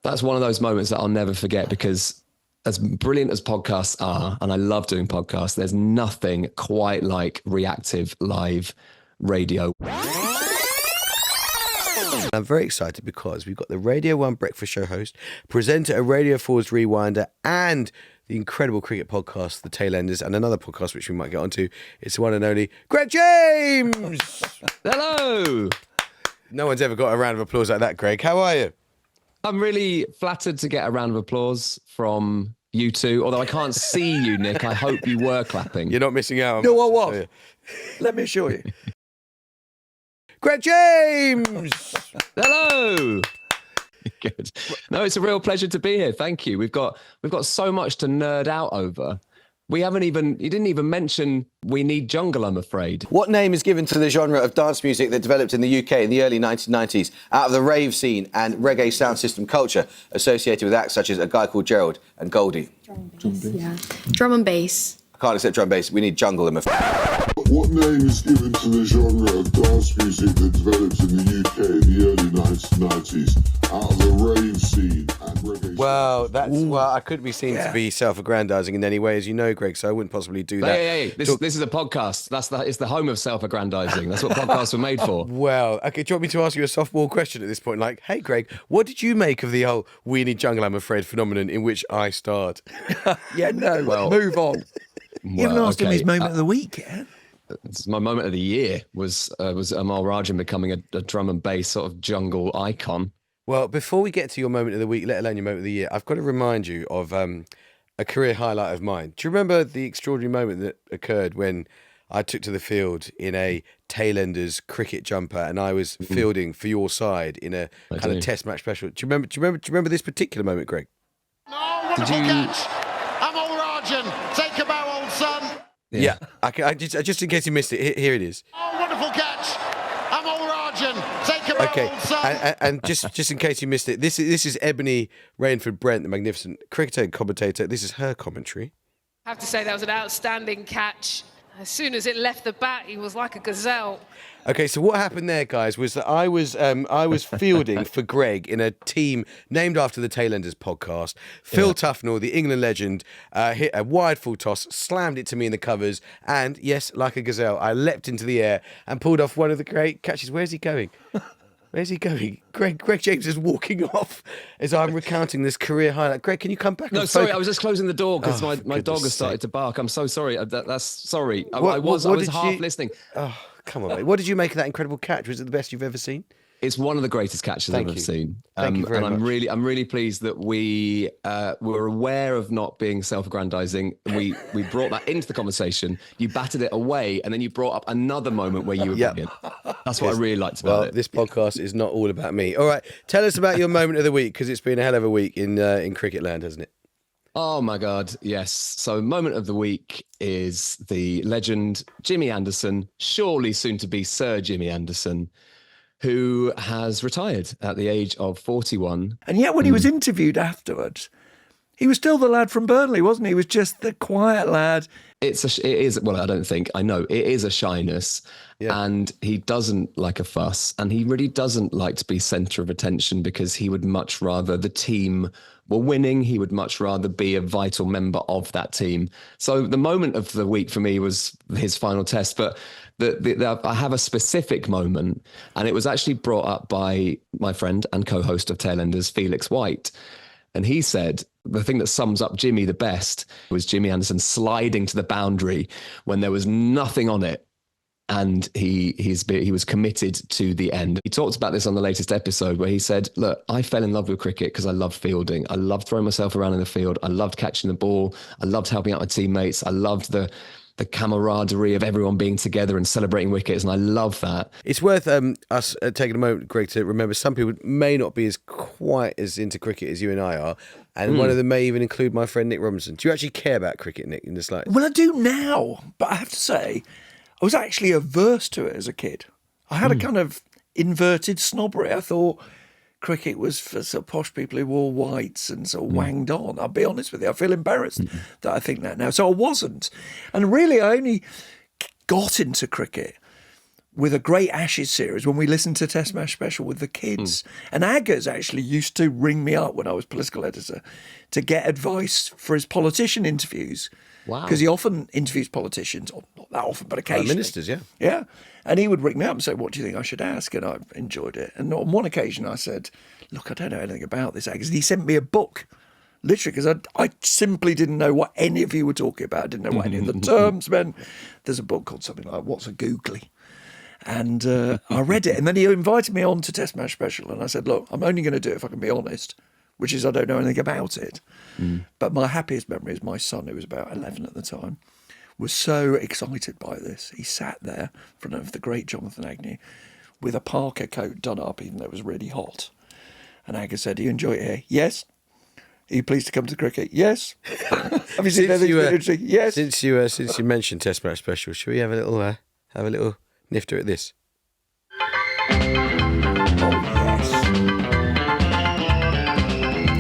That's one of those moments that I'll never forget, because as brilliant as podcasts are, and I love doing podcasts, there's nothing quite like reactive live radio. I'm very excited because we've got the Radio 1 Breakfast Show host, presenter at Radio 4's Rewinder, and the incredible cricket podcast, The Tailenders, and another podcast which we might get onto. It's the one and only Greg James! Hello! No one's ever got a round of applause like that, Greg. How are you? I'm really flattered to get a round of applause from you two, although I can't see you, Nick. I hope you were clapping. You're not missing out on No, I much, was. are you? Let me assure you. Greg James! Hello! Good. No, it's a real pleasure to be here. Thank you. We've got so much to nerd out over. You didn't even mention We Need Jungle, I'm afraid. What name is given to the genre of dance music that developed in the UK in the early 1990s out of the rave scene and reggae sound system culture associated with acts such as A Guy Called Gerald and Goldie? Drum and bass. I can't accept drum and bass. We need jungle in my... What name is given to the genre of dance music that developed in the UK in the early 1990s out of the rave scene and reggae? Well, I couldn't be seen to be self-aggrandising in any way, as you know, Greg, so I wouldn't possibly do that. Hey. This is a podcast. It's the home of self-aggrandising. That's what podcasts were made for. Well, okay, do you want me to ask you a softball question at this point? Like, hey, Greg, what did you make of the whole We Need Jungle, I'm afraid, phenomenon in which I starred? Move on. You haven't asked him his moment of the week yet. It's my moment of the year was Amol Rajan becoming a drum and bass sort of jungle icon. Well, before we get to your moment of the week, let alone your moment of the year, I've got to remind you of a career highlight of mine. Do you remember the extraordinary moment that occurred when I took to the field in a Tailenders cricket jumper and I was fielding for your side in a kind of test match special? Do you remember this particular moment, Greg? Oh, wonderful catch! Amol Rajan, take a bow, old son. Yeah. Just in case you missed it, here it is. Oh, wonderful catch! Amol Rajan, take a bow, old son. And just in case you missed it, this is Ebony Rainford Brent, the magnificent cricketer and commentator. This is her commentary. I have to say that was an outstanding catch. As soon as it left the bat, he was like a gazelle. Okay, so what happened there, guys, was that I was fielding for Greg in a team named after the Tailenders podcast. Phil Tufnell, the England legend, hit a wide full toss, slammed it to me in the covers, and yes, like a gazelle, I leapt into the air and pulled off one of the great catches. Where's he going? Where's he going? Greg James is walking off as I'm recounting this career highlight. Greg, can you come back? No, sorry, I was just closing the door because my dog has started to bark. I'm so sorry. That's sorry. I was half listening. Oh, come on, mate. What did you make of that incredible catch? Was it the best you've ever seen? It's one of the greatest catches I've ever seen. Thank you very much. I'm really pleased that we were aware of not being self-aggrandizing. We brought that into the conversation. You batted it away, and then you brought up another moment where you were brilliant. That's what I really liked about it. This podcast is not all about me. All right, tell us about your moment of the week, because it's been a hell of a week in cricket land, hasn't it? Oh my God, yes. So moment of the week is the legend Jimmy Anderson, surely soon to be Sir Jimmy Anderson, who has retired at the age of 41. And yet when he was interviewed afterwards, he was still the lad from Burnley, wasn't he? He was just the quiet lad. It is a shyness, and he doesn't like a fuss, and he really doesn't like to be centre of attention, because he would much rather the team were winning. He would much rather be a vital member of that team. So the moment of the week for me was his final test, but I have a specific moment, and it was actually brought up by my friend and co-host of Tailenders, Felix White. And he said the thing that sums up Jimmy the best was Jimmy Anderson sliding to the boundary when there was nothing on it. And he was committed to the end. He talked about this on the latest episode where he said, look, I fell in love with cricket because I loved fielding. I loved throwing myself around in the field. I loved catching the ball. I loved helping out my teammates. I loved the camaraderie of everyone being together and celebrating wickets, and I love that. It's worth us taking a moment, Greg, to remember some people may not be quite as into cricket as you and I are, and one of them may even include my friend Nick Robinson. Do you actually care about cricket, Nick, in the slightest? Well, I do now, but I have to say, I was actually averse to it as a kid. I had a kind of inverted snobbery. I thought cricket was for sort of posh people who wore whites and sort of wanged on. I'll be honest with you. I feel embarrassed that I think that now. So I wasn't. And really, I only got into cricket with a great Ashes series when we listened to Test Match Special with the kids. And Aggers actually used to ring me up when I was political editor to get advice for his politician interviews. Wow. Because he often interviews politicians, or not that often, but occasionally. Ministers, yeah. Yeah. And he would ring me up and say, what do you think I should ask? And I enjoyed it. And on one occasion I said, look, I don't know anything about this Aggers. And he sent me a book. Literally, because I simply didn't know what any of you were talking about. I didn't know what any of the terms meant. There's a book called something like What's a Googly? And I read it. And then he invited me on to Test Match Special. And I said, look, I'm only going to do it if I can be honest, which is I don't know anything about it. But my happiest memory is my son, who was about 11 at the time, was so excited by this. He sat there in front of the great Jonathan Agnew with a parka coat done up, even though it was really hot. And Agger said, do you enjoy it here? Yes. Are you pleased to come to cricket? Yes. Have you seen anything interesting? Yes. Since you mentioned Test Match Special, should we have a little nifter at this? Oh, yes.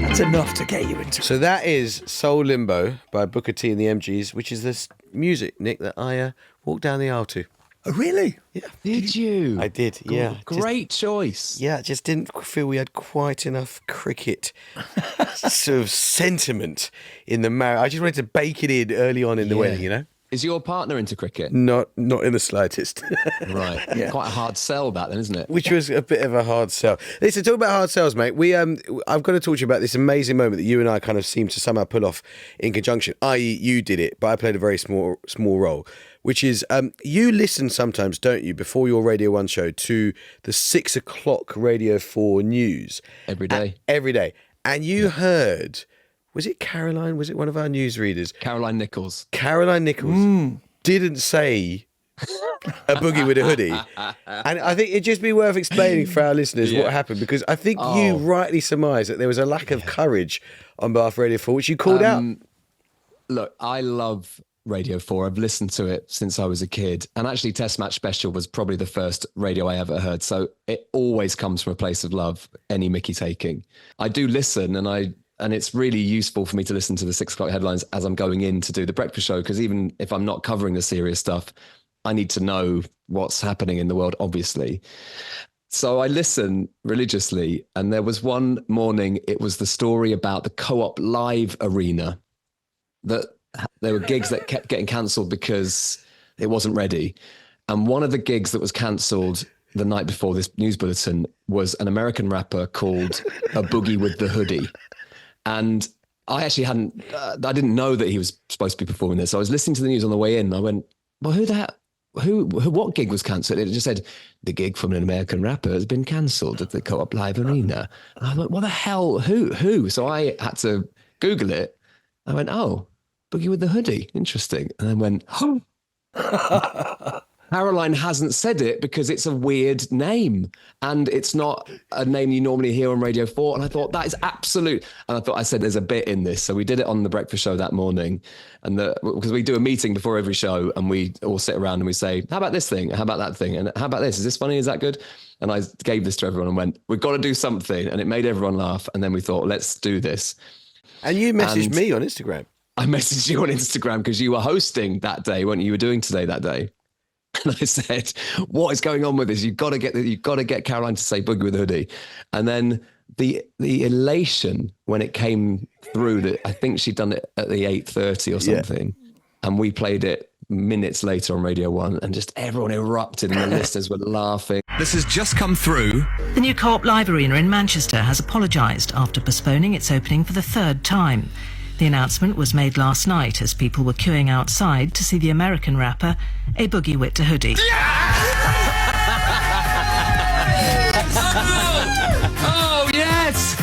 That's enough to get you into it. So that is Soul Limbo by Booker T and the MGs, which is this music, Nick, that I walked down the aisle to. Oh, really? Yeah. Did you? I did, yeah. Great choice. Yeah, I just didn't feel we had quite enough cricket sort of sentiment in the marriage. I just wanted to bake it in early on in the wedding, you know? Is your partner into cricket? Not in the slightest. Right. Yeah. Quite a hard sell, that then, isn't it? Which was a bit of a hard sell. Listen, talk about hard sells, mate. I've got to talk to you about this amazing moment that you and I kind of seem to somehow pull off in conjunction. I.e., you did it, but I played a very small role. Which is, you listen sometimes, don't you, before your Radio 1 show to the 6 o'clock Radio 4 news? Every day. Every day. And you heard, was it Caroline? Was it one of our newsreaders? Caroline Nichols. Caroline Nichols didn't say a boogie with a hoodie. And I think it'd just be worth explaining for our listeners what happened, because I think you rightly surmised that there was a lack of courage on behalf of Radio 4, which you called out. Look, I love Radio 4. I've listened to it since I was a kid. And actually Test Match Special was probably the first radio I ever heard. So it always comes from a place of love, any Mickey taking. I do listen, and it's really useful for me to listen to the 6 o'clock headlines as I'm going in to do the breakfast show, because even if I'm not covering the serious stuff, I need to know what's happening in the world, obviously. So I listen religiously. And there was one morning, it was the story about the Co-op Live Arena, that there were gigs that kept getting cancelled because it wasn't ready. And one of the gigs that was cancelled the night before this news bulletin was an American rapper called A Boogie with the Hoodie. And I actually I didn't know that he was supposed to be performing this. So I was listening to the news on the way in and I went, well, what gig was cancelled? It just said, the gig from an American rapper has been cancelled at the Co-op Live Arena. And I went, what the hell? Who? So I had to Google it. I went, oh, Boogie with the Hoodie. Interesting. And then went, oh. Caroline hasn't said it because it's a weird name and it's not a name you normally hear on Radio 4. And I thought that is absolute. And I said, there's a bit in this. So we did it on the breakfast show that morning. And because we do a meeting before every show and we all sit around and we say, how about this thing? How about that thing? And how about this? Is this funny? Is that good? And I gave this to everyone and went, we've got to do something. And it made everyone laugh. And then we thought, let's do this. And you messaged me on Instagram. I messaged you on Instagram because you were hosting that day, weren't you? You were doing Today that day. And I said, what is going on with this? You've got to get Caroline to say Boogie with a Hoodie. And then the elation when it came through that I think she'd done it at the 8:30 or something. Yeah. And we played it minutes later on Radio 1 and just everyone erupted and the listeners were laughing. This has just come through. The new Co-op Live Arena in Manchester has apologised after postponing its opening for the third time. The announcement was made last night as people were queuing outside to see the American rapper A Boogie Wit da Hoodie. Oh, yes!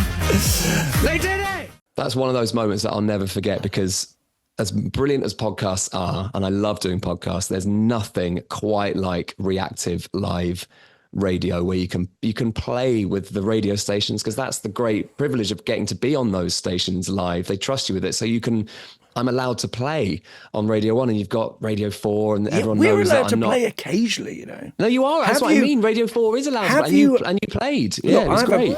They did it! That's one of those moments that I'll never forget, because as brilliant as podcasts are, and I love doing podcasts, there's nothing quite like reactive live radio where you can play with the radio stations, because that's the great privilege of getting to be on those stations live. They trust you with it, so I'm allowed to play on Radio 1 and you've got Radio 4 and everyone knows that I'm not. We're allowed to play occasionally, you know. No, you are. That's what I mean. Radio 4 is allowed to play, and you played. Yeah, it was great.